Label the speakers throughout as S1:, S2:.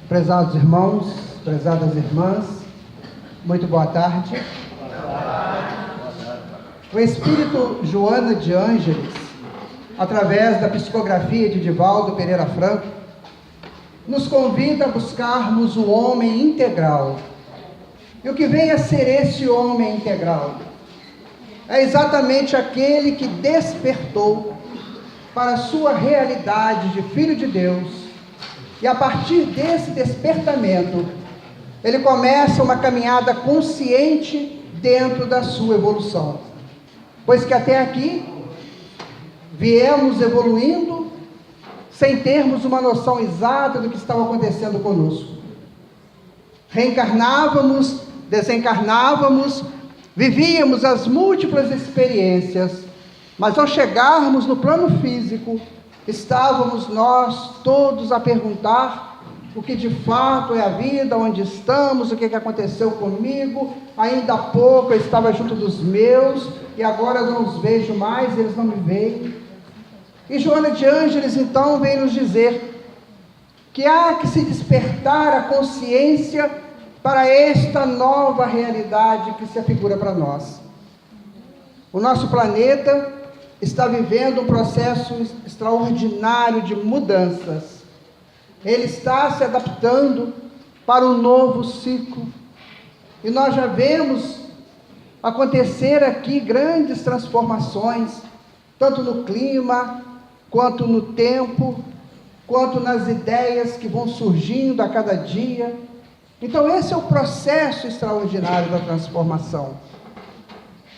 S1: Prezados irmãos, prezadas irmãs, muito boa tarde. O Espírito Joana de Ângeles, através da psicografia de Divaldo Pereira Franco, nos convida a buscarmos o homem integral. E o que vem a ser esse homem integral? É exatamente aquele que despertou para a sua realidade de Filho de Deus, e a partir desse despertamento, ele começa uma caminhada consciente dentro da sua evolução. Pois que até aqui, viemos evoluindo, sem termos uma noção exata do que estava acontecendo conosco. Reencarnávamos, desencarnávamos, vivíamos as múltiplas experiências, mas ao chegarmos no plano físico, estávamos nós todos a perguntar o que de fato é a vida, onde estamos, o que aconteceu comigo. Ainda há pouco eu estava junto dos meus, e agora eu não os vejo mais, eles não me veem. E Joana de Ângeles então vem nos dizer que há que se despertar a consciência para esta nova realidade que se afigura para nós. O nosso planeta está vivendo um processo extraordinário de mudanças. Ele está se adaptando para um novo ciclo. E nós já vemos acontecer aqui grandes transformações, tanto no clima, quanto no tempo, quanto nas ideias que vão surgindo a cada dia. Então esse é o processo extraordinário da transformação.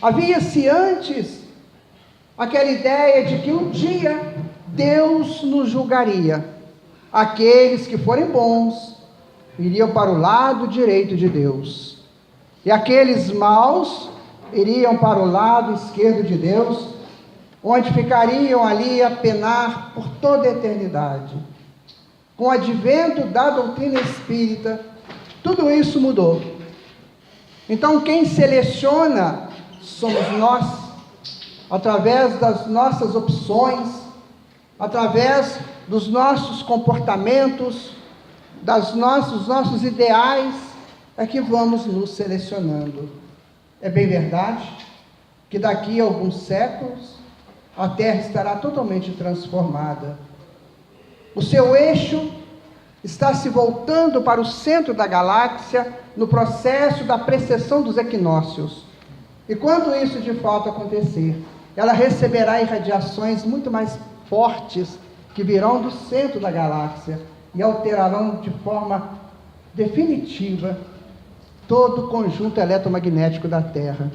S1: Havia-se antes aquela ideia de que um dia Deus nos julgaria. Aqueles que forem bons iriam para o lado direito de Deus, e aqueles maus iriam para o lado esquerdo de Deus, onde ficariam ali a penar por toda a eternidade. Com o advento da doutrina espírita, tudo isso mudou. Então quem seleciona somos nós, através das nossas opções, através dos nossos comportamentos, dos nossos ideais, é que vamos nos selecionando. É bem verdade que daqui a alguns séculos a Terra estará totalmente transformada. O seu eixo está se voltando para o centro da galáxia no processo da precessão dos equinócios. E quando isso de fato acontecer, ela receberá irradiações muito mais fortes que virão do centro da galáxia e alterarão de forma definitiva todo o conjunto eletromagnético da Terra.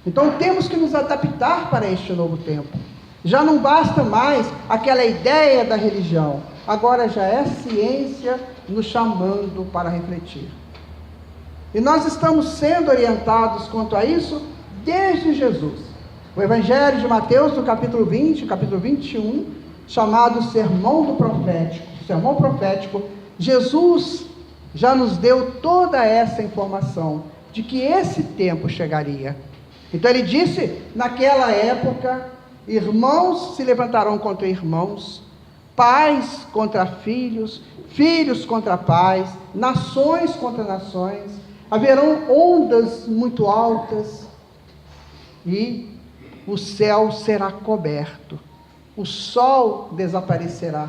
S1: Então temos que nos adaptar para este novo tempo. Já não basta mais aquela ideia da religião, agora já é ciência nos chamando para refletir. E nós estamos sendo orientados quanto a isso desde Jesus. O Evangelho de Mateus, no capítulo 20, capítulo 21, chamado Sermão Profético, Jesus já nos deu toda essa informação de que esse tempo chegaria. Então ele disse, naquela época, irmãos se levantarão contra irmãos, pais contra filhos, filhos contra pais, nações contra nações, haverão ondas muito altas, e o céu será coberto, o sol desaparecerá.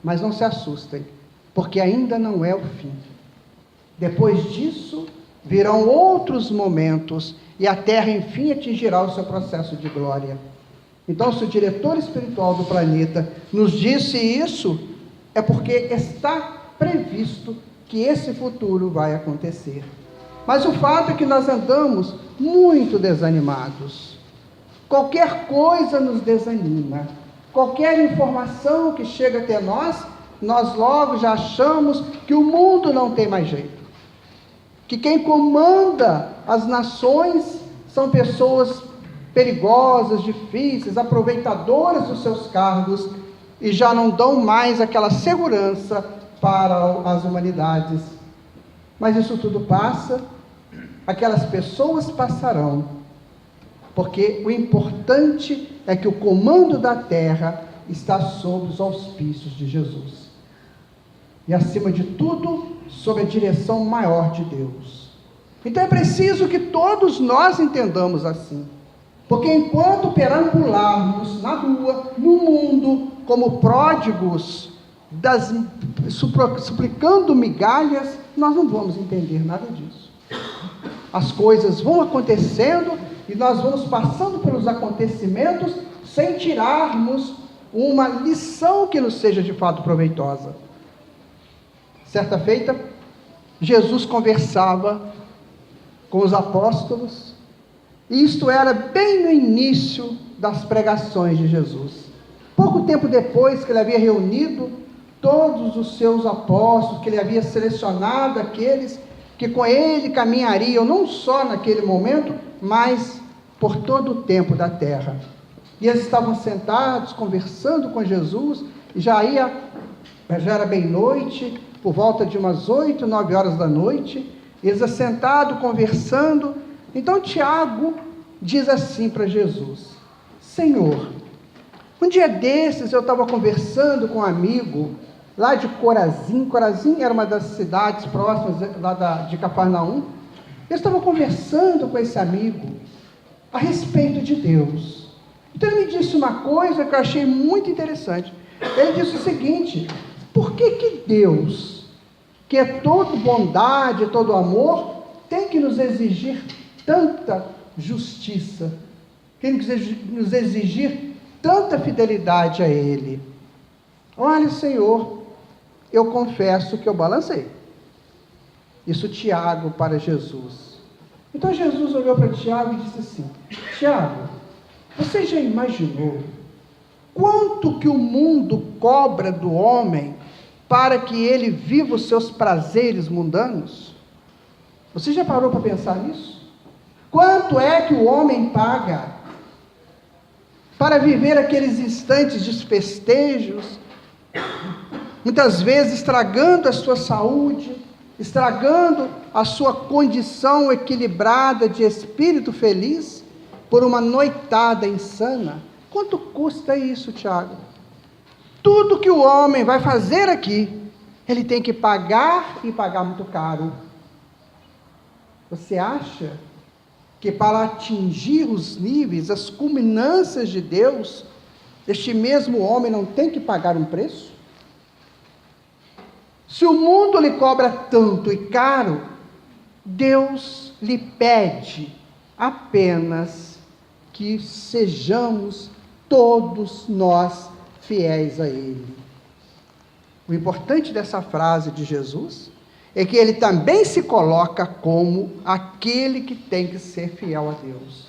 S1: Mas não se assustem, porque ainda não é o fim. Depois disso, virão outros momentos, e a Terra enfim atingirá o seu processo de glória. Então, se o diretor espiritual do planeta nos disse isso, é porque está previsto que esse futuro vai acontecer. Mas o fato é que nós andamos muito desanimados. Qualquer coisa nos desanima. Qualquer informação que chega até nós logo já achamos que o mundo não tem mais jeito. Que quem comanda as nações são pessoas perigosas, difíceis, aproveitadoras dos seus cargos, e já não dão mais aquela segurança para as humanidades. Mas isso tudo passa, aquelas pessoas passarão, porque o importante é que o comando da terra está sob os auspícios de Jesus. e, acima de tudo, sob a direção maior de Deus. Então é preciso que todos nós entendamos assim, porque enquanto perambularmos na rua, no mundo, como pródigos, suplicando migalhas, nós não vamos entender nada disso. As coisas vão acontecendo e nós vamos passando pelos acontecimentos sem tirarmos uma lição que nos seja de fato proveitosa. Certa feita, Jesus conversava com os apóstolos, e isto era bem no início das pregações de Jesus. Pouco tempo depois que ele havia reunido todos os seus apóstolos, que ele havia selecionado aqueles que com ele caminhariam, não só naquele momento, mas por todo o tempo da terra. E eles estavam sentados, conversando com Jesus, e já era bem noite, por volta de umas 8, 9 horas da noite, eles assentados, conversando. Então Tiago diz assim para Jesus: Senhor, um dia desses eu estava conversando com um amigo, lá de Corazim. Corazim era uma das cidades próximas lá de Cafarnaum. Eu estava conversando com esse amigo a respeito de Deus. Então ele me disse uma coisa que eu achei muito interessante. Ele disse o seguinte: por que Deus, que é todo bondade, todo amor, tem que nos exigir tanta justiça, tem que nos exigir tanta fidelidade a Ele? Olha, Senhor, eu confesso que eu balancei. Isso Tiago para Jesus. Então Jesus olhou para Tiago e disse assim: Tiago, você já imaginou quanto que o mundo cobra do homem para que ele viva os seus prazeres mundanos? Você já parou para pensar nisso? Quanto é que o homem paga para viver aqueles instantes de festejos, muitas vezes estragando a sua saúde, estragando a sua condição equilibrada de espírito feliz, por uma noitada insana? Quanto custa isso, Tiago? Tudo que o homem vai fazer aqui, ele tem que pagar, e pagar muito caro. Você acha que para atingir os níveis, as culminâncias de Deus, este mesmo homem não tem que pagar um preço? Se o mundo lhe cobra tanto e caro, Deus lhe pede apenas que sejamos todos nós fiéis a Ele. O importante dessa frase de Jesus é que Ele também se coloca como aquele que tem que ser fiel a Deus.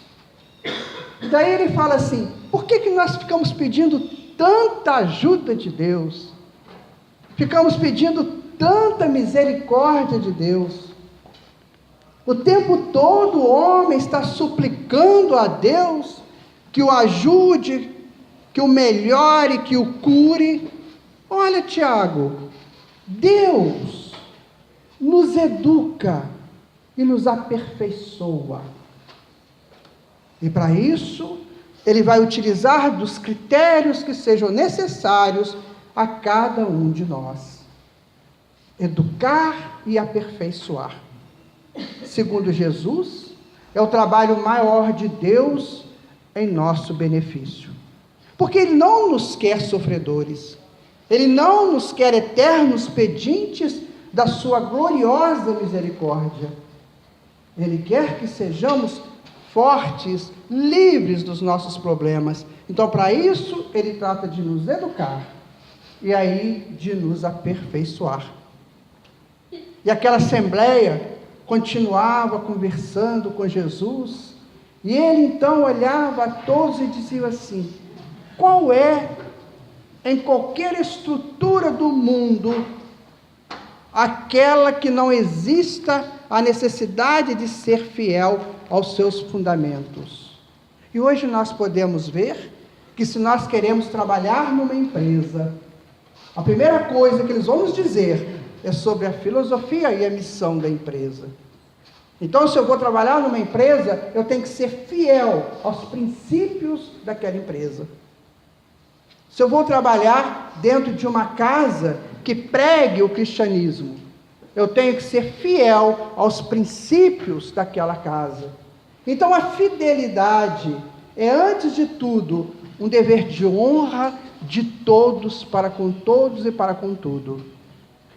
S1: Daí Ele fala assim: por que nós ficamos pedindo tanta ajuda de Deus? Ficamos pedindo tanta misericórdia de Deus? O tempo todo o homem está suplicando a Deus que o ajude, que o melhore, que o cure. Olha, Tiago, Deus nos educa e nos aperfeiçoa. E para isso, Ele vai utilizar dos critérios que sejam necessários a cada um de nós. Educar e aperfeiçoar. Segundo Jesus, é o trabalho maior de Deus em nosso benefício. Porque Ele não nos quer sofredores. Ele não nos quer eternos pedintes da sua gloriosa misericórdia. Ele quer que sejamos fortes, livres dos nossos problemas. Então, para isso, Ele trata de nos educar e aí de nos aperfeiçoar. E aquela assembleia continuava conversando com Jesus, e Ele então olhava a todos e dizia assim: qual é, em qualquer estrutura do mundo, aquela que não exista a necessidade de ser fiel aos seus fundamentos? E hoje nós podemos ver que, se nós queremos trabalhar numa empresa, a primeira coisa que eles vão nos dizer é sobre a filosofia e a missão da empresa. Então, se eu vou trabalhar numa empresa, eu tenho que ser fiel aos princípios daquela empresa. Se eu vou trabalhar dentro de uma casa, que pregue o cristianismo. Eu tenho que ser fiel aos princípios daquela casa. Então a fidelidade é, antes de tudo, um dever de honra de todos para com todos e para com tudo.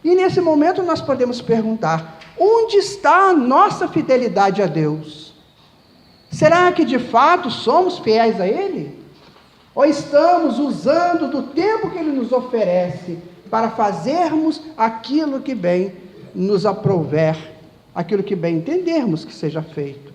S1: E nesse momento nós podemos perguntar: onde está a nossa fidelidade a Deus? Será que de fato somos fiéis a Ele? Ou estamos usando do tempo que Ele nos oferece para fazermos aquilo que bem nos aprouver, aquilo que bem entendermos que seja feito?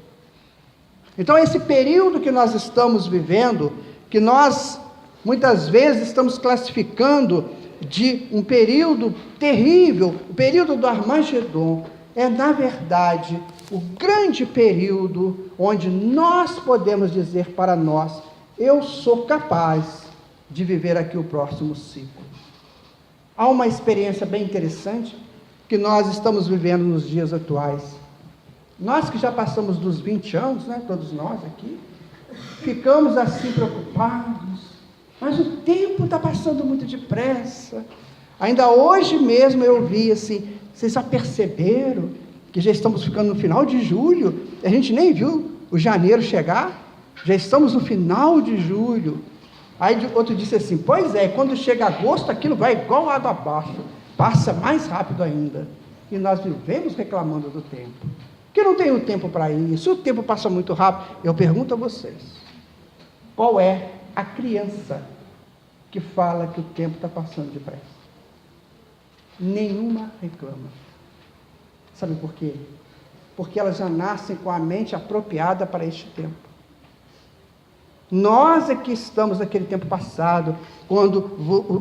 S1: Então esse período que nós estamos vivendo, que nós muitas vezes estamos classificando de um período terrível, o período do Armagedon, é na verdade o grande período onde nós podemos dizer para nós: eu sou capaz de viver aqui o próximo ciclo. Há uma experiência bem interessante que nós estamos vivendo nos dias atuais. Nós que já passamos dos 20 anos, né, todos nós aqui, ficamos assim preocupados, mas o tempo está passando muito depressa. Ainda hoje mesmo eu vi assim: vocês já perceberam que já estamos ficando no final de julho? A gente nem viu o janeiro chegar, já estamos no final de julho. Aí outro disse assim: pois é, quando chega agosto aquilo vai igual água abaixo, passa mais rápido ainda. E nós vivemos reclamando do tempo, que não tenho tempo para isso, o tempo passa muito rápido. Eu pergunto a vocês: qual é a criança que fala que o tempo está passando depressa? Nenhuma reclama. Sabe por quê? Porque elas já nascem com a mente apropriada para este tempo. Nós é que estamos naquele tempo passado, quando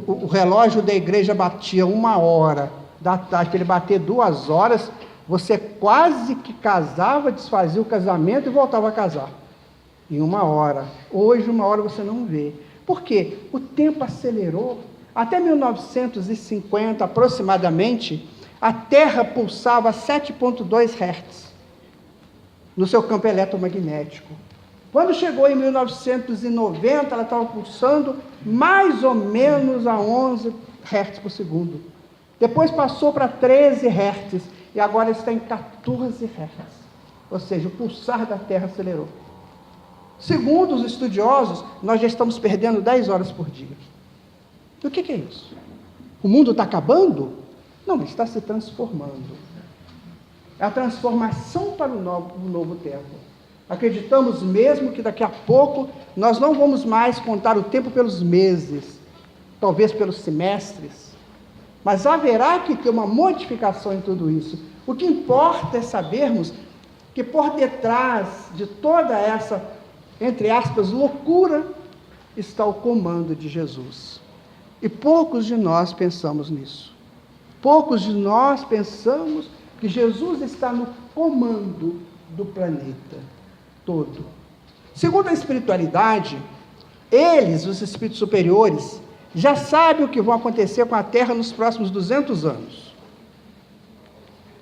S1: o relógio da igreja batia 1h da tarde, para ele bater 2h, você quase que casava, desfazia o casamento e voltava a casar. Em 1h. Hoje, 1h você não vê. Por quê? O tempo acelerou. Até 1950, aproximadamente, a Terra pulsava a 7,2 Hz no seu campo eletromagnético. Quando chegou em 1990, ela estava pulsando mais ou menos a 11 Hz por segundo. Depois passou para 13 Hz e agora está em 14 Hz. Ou seja, o pulsar da Terra acelerou. Segundo os estudiosos, nós já estamos perdendo 10 horas por dia. E o que é isso? O mundo está acabando? Não, ele está se transformando. É a transformação para o novo tempo. Acreditamos mesmo que daqui a pouco nós não vamos mais contar o tempo pelos meses, talvez pelos semestres, mas haverá que ter uma modificação em tudo isso. O que importa é sabermos que por detrás de toda essa, entre aspas, loucura, está o comando de Jesus. E poucos de nós pensamos nisso. Poucos de nós pensamos que Jesus está no comando do planeta todo. Segundo a espiritualidade, eles, os espíritos superiores, já sabem o que vai acontecer com a Terra nos próximos 200 anos.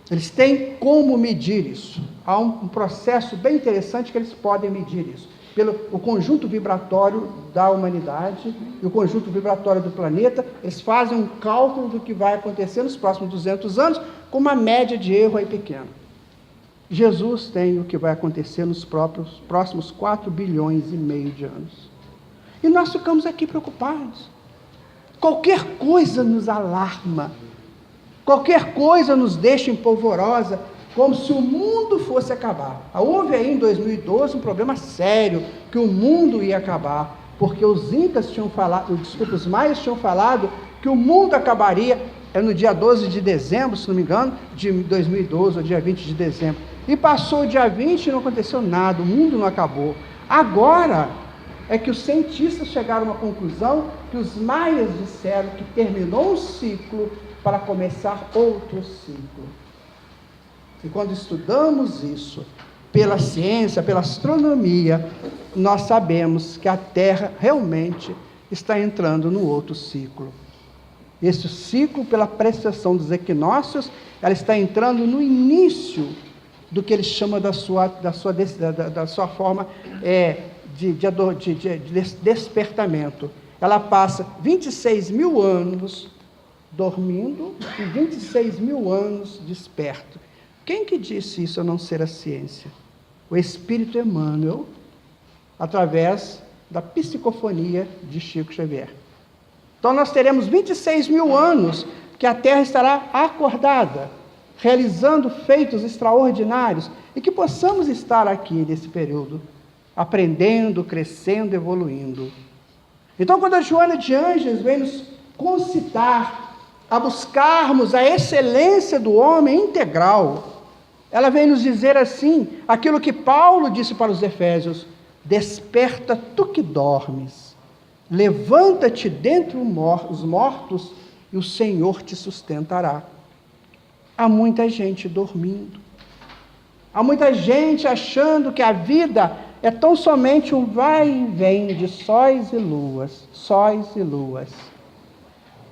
S1: Eles têm como medir isso. Há um processo bem interessante que eles podem medir isso. Pelo o conjunto vibratório da humanidade e o conjunto vibratório do planeta, eles fazem um cálculo do que vai acontecer nos próximos 200 anos, com uma média de erro aí pequena. Jesus tem o que vai acontecer nos próximos 4,5 bilhões de anos. E nós ficamos aqui preocupados. Qualquer coisa nos alarma, qualquer coisa nos deixa empolvorosa, como se o mundo fosse acabar. Houve aí em 2012 um problema sério, que o mundo ia acabar, porque os incas tinham falado, os maias tinham falado que o mundo acabaria no dia 12 de dezembro, se não me engano, de 2012, ou dia 20 de dezembro. E passou o dia 20 e não aconteceu nada, o mundo não acabou. Agora é que os cientistas chegaram a uma conclusão que os maias disseram que terminou um ciclo para começar outro ciclo. E quando estudamos isso, pela ciência, pela astronomia, nós sabemos que a Terra realmente está entrando no outro ciclo. Esse ciclo, pela precessão dos equinócios, ela está entrando no início do que ele chama da sua forma de despertamento. Ela passa 26 mil anos dormindo e 26 mil anos desperto. Quem que disse isso a não ser a ciência? O Espírito Emmanuel, através da psicofonia de Chico Xavier. Então nós teremos 26 mil anos que a Terra estará acordada, realizando feitos extraordinários, e que possamos estar aqui nesse período, aprendendo, crescendo, evoluindo. Então, quando a Joana de Ângeles vem nos concitar a buscarmos a excelência do homem integral, ela vem nos dizer assim, aquilo que Paulo disse para os Efésios: desperta tu que dormes, levanta-te dentre os mortos e o Senhor te sustentará. Há muita gente dormindo, há muita gente achando que a vida é tão somente um vai e vem de sóis e luas, sóis e luas.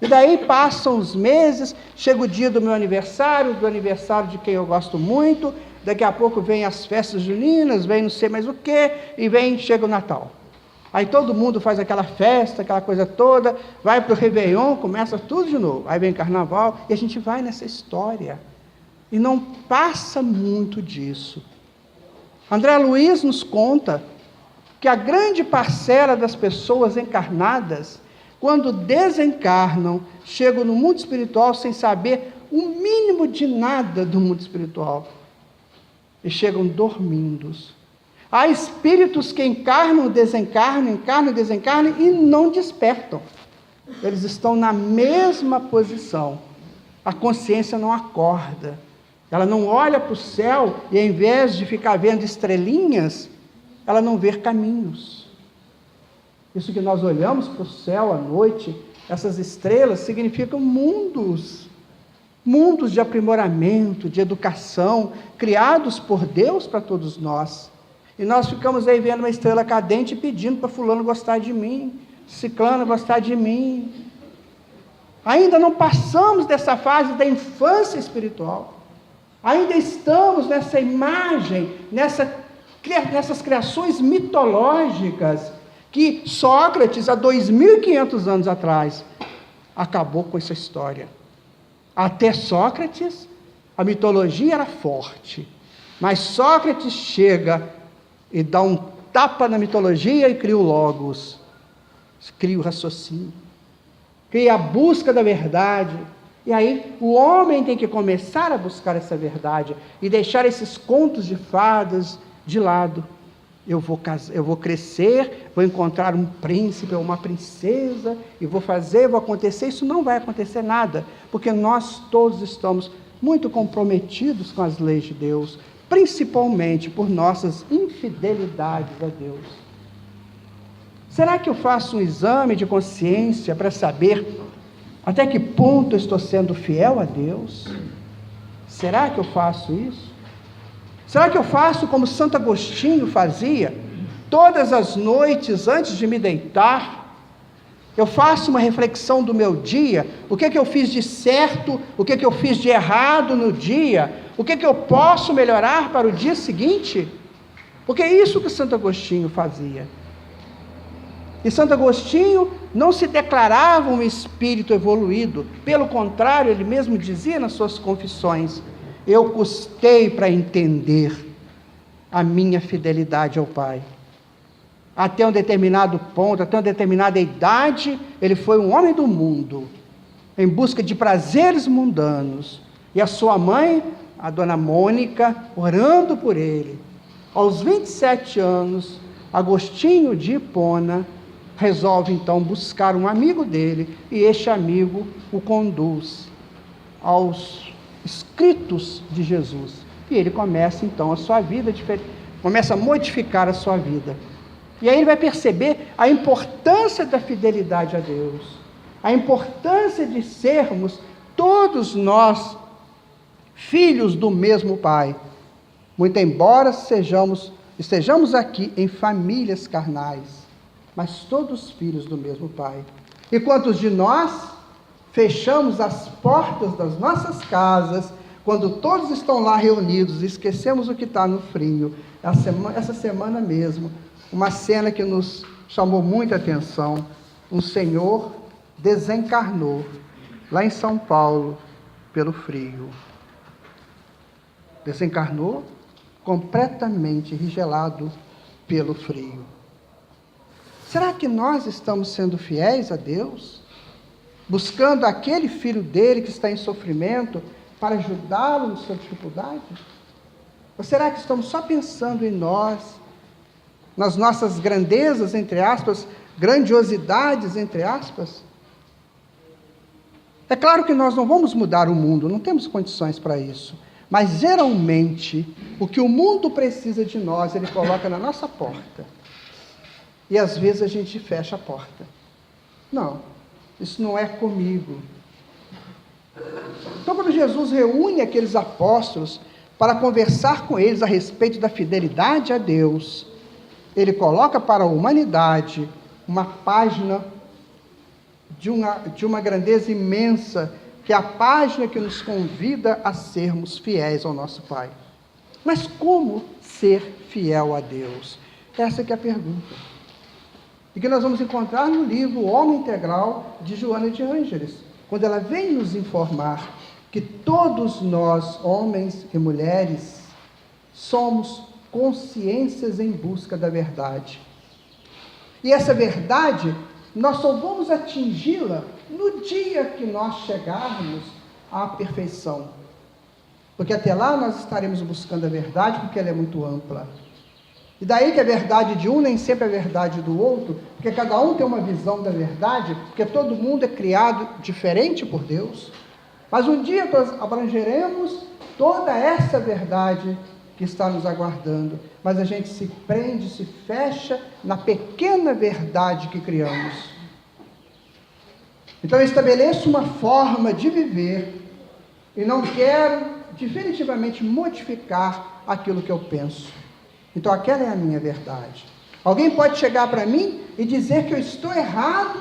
S1: E daí passam os meses, chega o dia do meu aniversário, do aniversário de quem eu gosto muito, daqui a pouco vem as festas juninas, vem não sei mais o quê, e chega o Natal. Aí todo mundo faz aquela festa, aquela coisa toda, vai para o Réveillon, começa tudo de novo. Aí vem Carnaval, e a gente vai nessa história. E não passa muito disso. André Luiz nos conta que a grande parcela das pessoas encarnadas, quando desencarnam, chegam no mundo espiritual sem saber o mínimo de nada do mundo espiritual. E chegam dormindo. Há espíritos que encarnam, desencarnam e não despertam. Eles estão na mesma posição. A consciência não acorda. Ela não olha para o céu e, ao invés de ficar vendo estrelinhas, ela não vê caminhos. Isso que nós olhamos para o céu à noite, essas estrelas significam mundos. Mundos de aprimoramento, de educação, criados por Deus para todos nós. E nós ficamos aí vendo uma estrela cadente pedindo para fulano gostar de mim, ciclano gostar de mim. Ainda não passamos dessa fase da infância espiritual. Ainda estamos nessa imagem, nessas criações mitológicas que Sócrates, há 2.500 anos atrás, acabou com essa história. Até Sócrates, a mitologia era forte, mas Sócrates chega e dá um tapa na mitologia e cria o Logos, cria o raciocínio, cria a busca da verdade. E aí o homem tem que começar a buscar essa verdade e deixar esses contos de fadas de lado. Eu vou crescer, vou encontrar um príncipe ou uma princesa, e vou acontecer. Isso não vai acontecer nada, porque nós todos estamos muito comprometidos com as leis de Deus, principalmente por nossas infidelidades a Deus. Será que eu faço um exame de consciência para saber até que ponto eu estou sendo fiel a Deus? Será que eu faço isso? Será que eu faço como Santo Agostinho fazia? Todas as noites, antes de me deitar, eu faço uma reflexão do meu dia, o que eu fiz de certo, o que eu fiz de errado no dia, o que eu posso melhorar para o dia seguinte? Porque é isso que Santo Agostinho fazia. E Santo Agostinho não se declarava um espírito evoluído, pelo contrário, ele mesmo dizia nas suas confissões: eu custei para entender a minha fidelidade ao Pai. Até um determinado ponto, até uma determinada idade, ele foi um homem do mundo, em busca de prazeres mundanos. E a sua mãe, a dona Mônica, orando por ele. Aos 27 anos, Agostinho de Hipona resolve então buscar um amigo dele, e este amigo o conduz aos escritos de Jesus. E ele começa então a sua vida diferente, começa a modificar a sua vida. E aí ele vai perceber a importância da fidelidade a Deus, a importância de sermos todos nós filhos do mesmo Pai, muito embora estejamos aqui em famílias carnais, mas todos filhos do mesmo Pai. E quantos de nós fechamos as portas das nossas casas, quando todos estão lá reunidos, e esquecemos o que está no frio? Essa semana mesmo, uma cena que nos chamou muita atenção: um senhor desencarnou, lá em São Paulo, pelo frio. Desencarnou completamente rigelado pelo frio. Será que nós estamos sendo fiéis a Deus? Buscando aquele filho dele que está em sofrimento para ajudá-lo na sua dificuldade? Ou será que estamos só pensando em nós, nas nossas grandezas, entre aspas, grandiosidades, entre aspas? É claro que nós não vamos mudar o mundo, não temos condições para isso. Mas, geralmente, o que o mundo precisa de nós, ele coloca na nossa porta. E, às vezes, a gente fecha a porta. Não, isso não é comigo. Então, quando Jesus reúne aqueles apóstolos para conversar com eles a respeito da fidelidade a Deus, ele coloca para a humanidade uma página de uma grandeza imensa, que é a página que nos convida a sermos fiéis ao nosso Pai. Mas como ser fiel a Deus? Essa que é a pergunta. E que nós vamos encontrar no livro O Homem Integral, de Joana de Ângeles, quando ela vem nos informar que todos nós, homens e mulheres, somos consciências em busca da verdade. E essa verdade, nós só vamos atingi-la no dia que nós chegarmos à perfeição. Porque até lá nós estaremos buscando a verdade, porque ela é muito ampla. E daí que a verdade de um nem sempre é a verdade do outro, porque cada um tem uma visão da verdade, porque todo mundo é criado diferente por Deus. Mas um dia nós abrangeremos toda essa verdade que está nos aguardando, mas a gente se prende, se fecha na pequena verdade que criamos. Então eu estabeleço uma forma de viver e não quero definitivamente modificar aquilo que eu penso. Então aquela é a minha verdade. Alguém pode chegar para mim e dizer que eu estou errado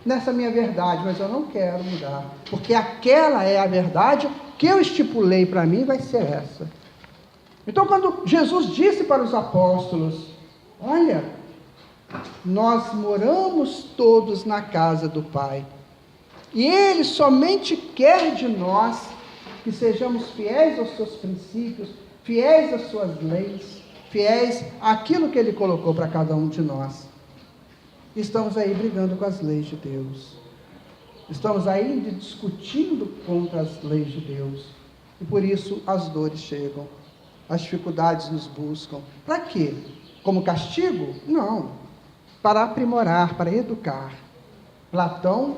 S1: nessa minha verdade, mas eu não quero mudar, porque aquela é a verdade que eu estipulei para mim, vai ser essa. Então, quando Jesus disse para os apóstolos, olha, nós moramos todos na casa do Pai, e Ele somente quer de nós que sejamos fiéis aos seus princípios, fiéis às suas leis, fiéis àquilo que Ele colocou para cada um de nós. Estamos aí brigando com as leis de Deus. Estamos aí discutindo contra as leis de Deus. E por isso as dores chegam. As dificuldades nos buscam. Para quê? Como castigo? Não. Para aprimorar, para educar. Platão,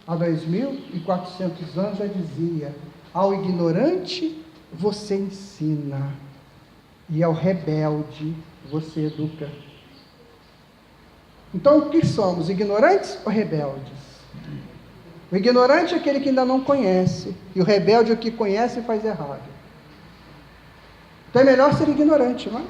S1: há 2.400 anos, já dizia: ao ignorante você ensina, e ao rebelde você educa. Então, o que somos? Ignorantes ou rebeldes? O ignorante é aquele que ainda não conhece, e o rebelde é o que conhece e faz errado. Então é melhor ser ignorante, não é?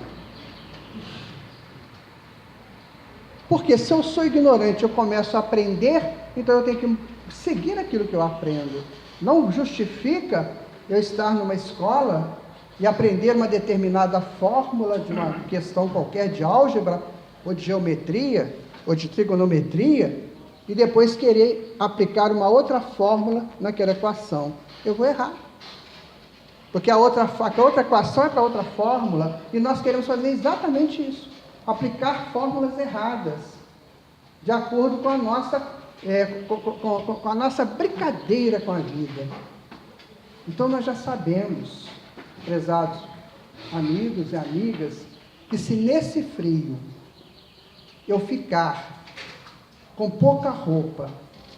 S1: Porque se eu sou ignorante, eu começo a aprender, então eu tenho que seguir aquilo que eu aprendo. Não justifica eu estar numa escola e aprender uma determinada fórmula de uma questão qualquer de álgebra, ou de geometria, ou de trigonometria, e depois querer aplicar uma outra fórmula naquela equação. Eu vou errar. Porque a outra equação é para outra fórmula, e nós queremos fazer exatamente isso. Aplicar fórmulas erradas, de acordo com a nossa, com a nossa brincadeira com a vida. Então nós já sabemos, prezados amigos e amigas, que se nesse frio eu ficar com pouca roupa,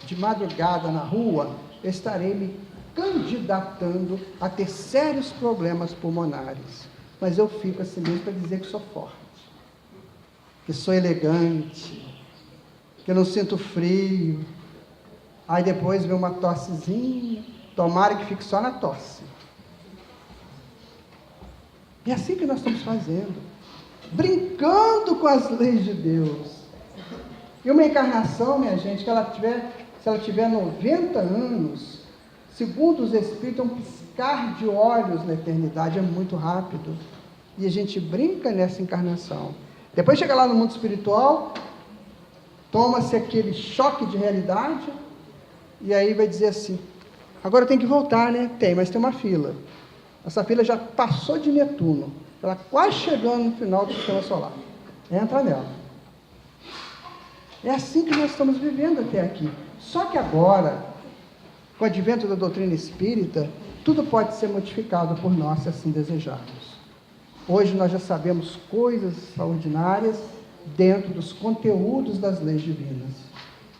S1: de madrugada na rua, eu estarei me candidatando a ter sérios problemas pulmonares. Mas eu fico assim mesmo para dizer que sou forte, que sou elegante, que eu não sinto frio. Aí depois vem uma tossezinha, tomara que fique só na tosse. É assim que nós estamos fazendo, brincando com as leis de Deus. E uma encarnação, minha gente, se ela tiver 90 anos, segundo os Espíritos, é um piscar de olhos na eternidade, é muito rápido. E a gente brinca nessa encarnação. Depois chega lá no mundo espiritual, toma-se aquele choque de realidade, E aí vai dizer assim, agora tem que voltar, né? Tem, mas tem uma fila. Essa fila já passou de Netuno. Ela quase chegando no final do sistema solar. Entra nela. É assim que nós estamos vivendo até aqui. Só que agora, com o advento da doutrina espírita, tudo pode ser modificado por nós, se assim desejarmos. Hoje nós já sabemos coisas extraordinárias dentro dos conteúdos das leis divinas.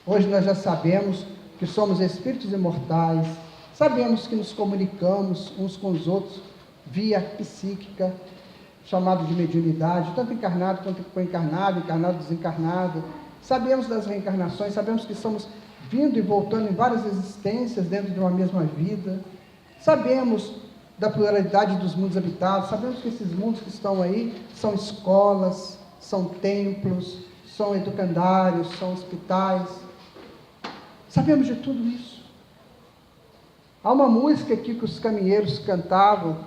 S1: Hoje nós já sabemos que somos espíritos imortais, sabemos que nos comunicamos uns com os outros via psíquica, chamado de mediunidade, tanto encarnado quanto encarnado, encarnado, desencarnado. Sabemos das reencarnações, sabemos que estamos vindo e voltando em várias existências dentro de uma mesma vida. Sabemos da pluralidade dos mundos habitados, sabemos que esses mundos que estão aí são escolas, são templos, são educandários, são hospitais. Sabemos de tudo isso. Há uma música aqui que os caminheiros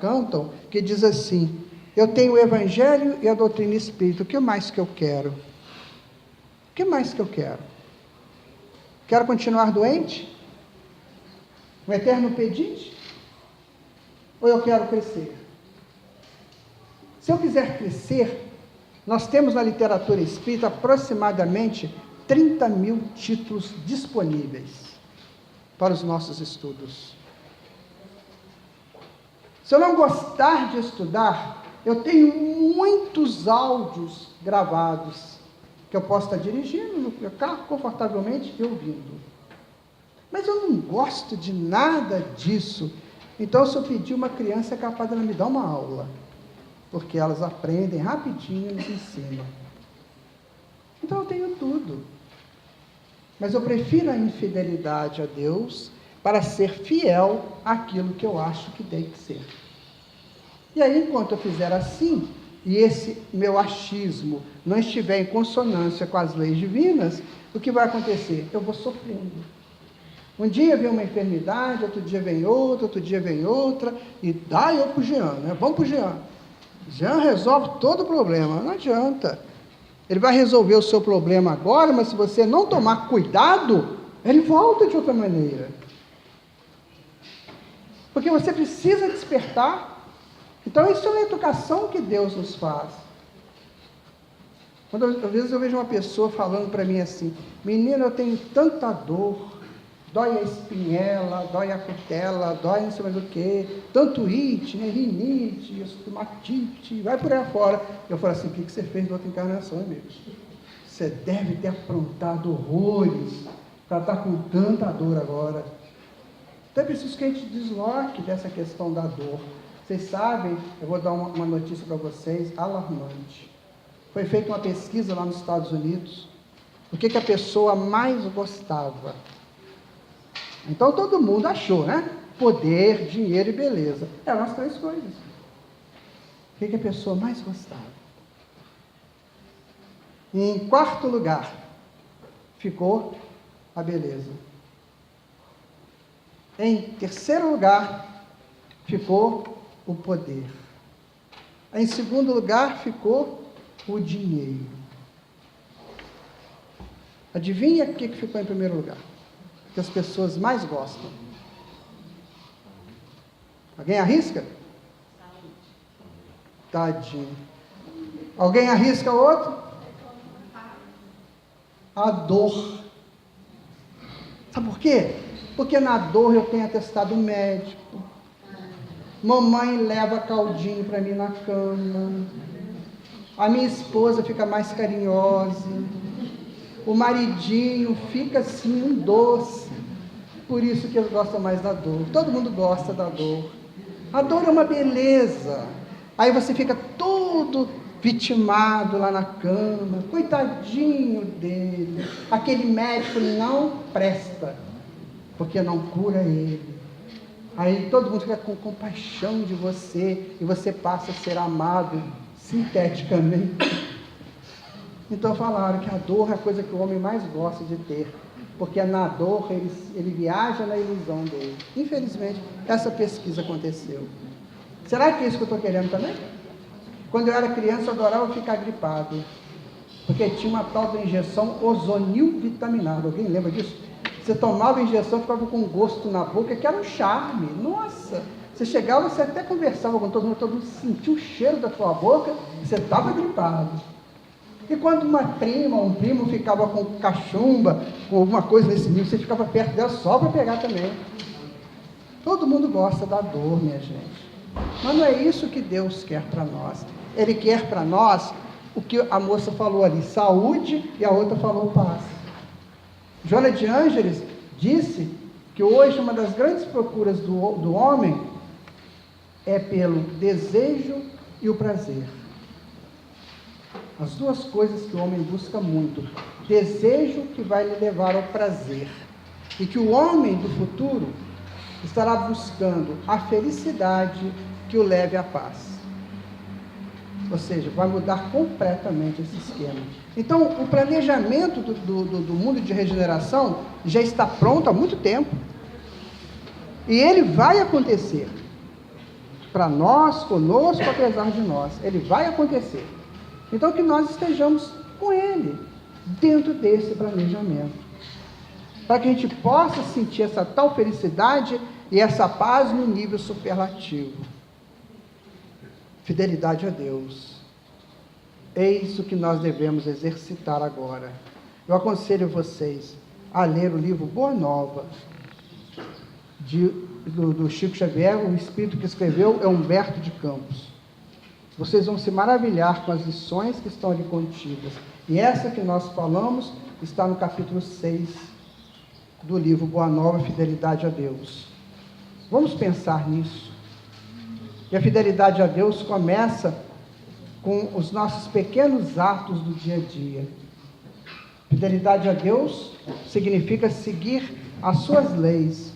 S1: cantam, que diz assim: eu tenho o Evangelho e a doutrina espírita, o que mais que eu quero? O que mais que eu quero? Quero continuar doente? Um eterno pedinte? Ou eu quero crescer? Se eu quiser crescer, nós temos na literatura espírita aproximadamente 30 mil títulos disponíveis para os nossos estudos. Se eu não gostar de estudar, eu tenho muitos áudios gravados, que eu posso estar dirigindo no meu carro confortavelmente e ouvindo. Mas eu não gosto de nada disso. Então, se eu pedir, uma criança é capaz de ela me dar uma aula, porque elas aprendem rapidinho e nos ensinam. Então, eu tenho tudo. Mas eu prefiro a infidelidade a Deus para ser fiel àquilo que eu acho que tem que ser. E aí, enquanto eu fizer assim, e esse meu achismo não estiver em consonância com as leis divinas, o que vai acontecer? Eu vou sofrendo. Um dia vem uma enfermidade, outro dia vem outra, outro dia vem outra, e dá eu para o Jean, né? Vamos para o Jean. Jean resolve todo o problema, não adianta. Ele vai resolver o seu problema agora, mas se você não tomar cuidado, ele volta de outra maneira. Porque você precisa despertar. Então, isso é uma educação que Deus nos faz. Às vezes eu vejo uma pessoa falando para mim assim: menina, eu tenho tanta dor, dói a espinhela, dói a cutela, dói não sei mais o que, tanto it, né, rinite, estomatite, vai por aí fora. Eu falo assim: o que você fez na outra encarnação, amigos? Você deve ter aprontado horrores para estar com tanta dor agora. Então é preciso que a gente desloque dessa questão da dor. Vocês sabem, eu vou dar uma notícia para vocês, alarmante. Foi feita uma pesquisa lá nos Estados Unidos, o que a pessoa mais gostava. Então todo mundo achou, né? Poder, dinheiro e beleza. Eram as três coisas. O que a pessoa mais gostava? E em quarto lugar, ficou a beleza. Em terceiro lugar, ficou o poder. Em segundo lugar, ficou o dinheiro. Adivinha o que ficou em primeiro lugar? Que as pessoas mais gostam. Alguém arrisca? Tadinho. Alguém arrisca outro? A dor. Sabe por quê? Porque na dor eu tenho atestado médico. Mamãe leva caldinho para mim na cama. A minha esposa fica mais carinhosa. O maridinho fica assim, um doce. Por isso que eu gosto mais da dor. Todo mundo gosta da dor. A dor é uma beleza. Aí você fica todo vitimado lá na cama. Coitadinho dele. Aquele médico não presta, porque não cura ele. Aí todo mundo fica com compaixão de você, e você passa a ser amado sinteticamente. Então falaram que a dor é a coisa que o homem mais gosta de ter, porque na dor ele viaja na ilusão dele. Infelizmente, essa pesquisa aconteceu. Será que é isso que eu estou querendo também? Quando eu era criança, eu adorava ficar gripado, porque tinha uma tal da injeção ozonil vitaminada. Alguém lembra disso? Você tomava a injeção, ficava com um gosto na boca, que era um charme. Nossa! Você chegava, você até conversava com todo mundo sentia o cheiro da tua boca, e você estava gripado. E quando uma prima, um primo ficava com cachumba, com alguma coisa nesse nível, você ficava perto dela só para pegar também. Todo mundo gosta da dor, minha gente. Mas não é isso que Deus quer para nós. Ele quer para nós o que a moça falou ali, saúde, e a outra falou paz. Joana de Ângeles disse que hoje uma das grandes procuras do homem é pelo desejo e o prazer. As duas coisas que o homem busca muito. Desejo que vai lhe levar ao prazer. E que o homem do futuro estará buscando a felicidade que o leve à paz. Ou seja, vai mudar completamente esse esquema. Então, o planejamento do mundo de regeneração já está pronto há muito tempo. E ele vai acontecer. Para nós, conosco, apesar de nós. Ele vai acontecer. Então, que nós estejamos com ele, dentro desse planejamento. Para que a gente possa sentir essa tal felicidade e essa paz no nível superlativo. Fidelidade a Deus. Eis o que nós devemos exercitar agora. Eu aconselho vocês a ler o livro Boa Nova, do Chico Xavier. O espírito que escreveu é Humberto de Campos. Vocês vão se maravilhar com as lições que estão ali contidas. E essa que nós falamos está no capítulo 6 do livro Boa Nova, Fidelidade a Deus. Vamos pensar nisso. E a fidelidade a Deus começa com os nossos pequenos atos do dia a dia. Fidelidade a Deus significa seguir as suas leis,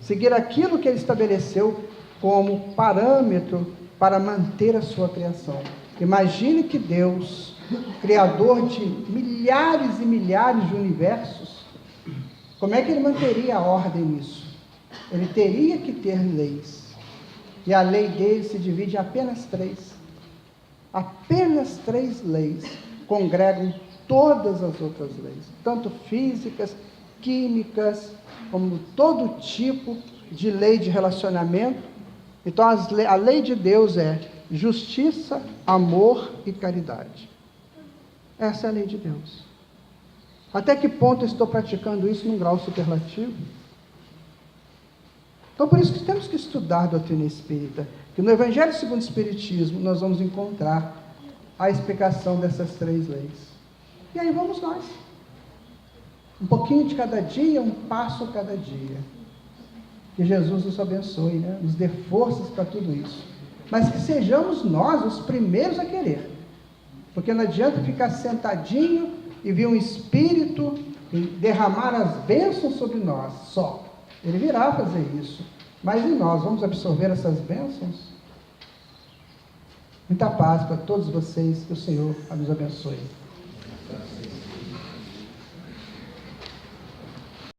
S1: seguir aquilo que Ele estabeleceu como parâmetro para manter a sua criação. Imagine que Deus, criador de milhares e milhares de universos, como é que Ele manteria a ordem nisso? Ele teria que ter leis. E a lei dele se divide em apenas 3. Apenas 3 leis congregam todas as outras leis, tanto físicas, químicas, como todo tipo de lei de relacionamento. Então, a lei de Deus é justiça, amor e caridade. Essa é a lei de Deus. Até que ponto eu estou praticando isso num grau superlativo? Então, por isso que temos que estudar a doutrina espírita, que no Evangelho segundo o Espiritismo nós vamos encontrar a explicação dessas 3 leis. E aí vamos nós. Um pouquinho de cada dia, um passo a cada dia. Que Jesus nos abençoe, né? Nos dê forças para tudo isso. Mas que sejamos nós os primeiros a querer. Porque não adianta ficar sentadinho e vir um Espírito e derramar as bênçãos sobre nós só. Ele virá fazer isso. Mas e nós, vamos absorver essas bênçãos? Muita paz para todos vocês, que o Senhor nos abençoe.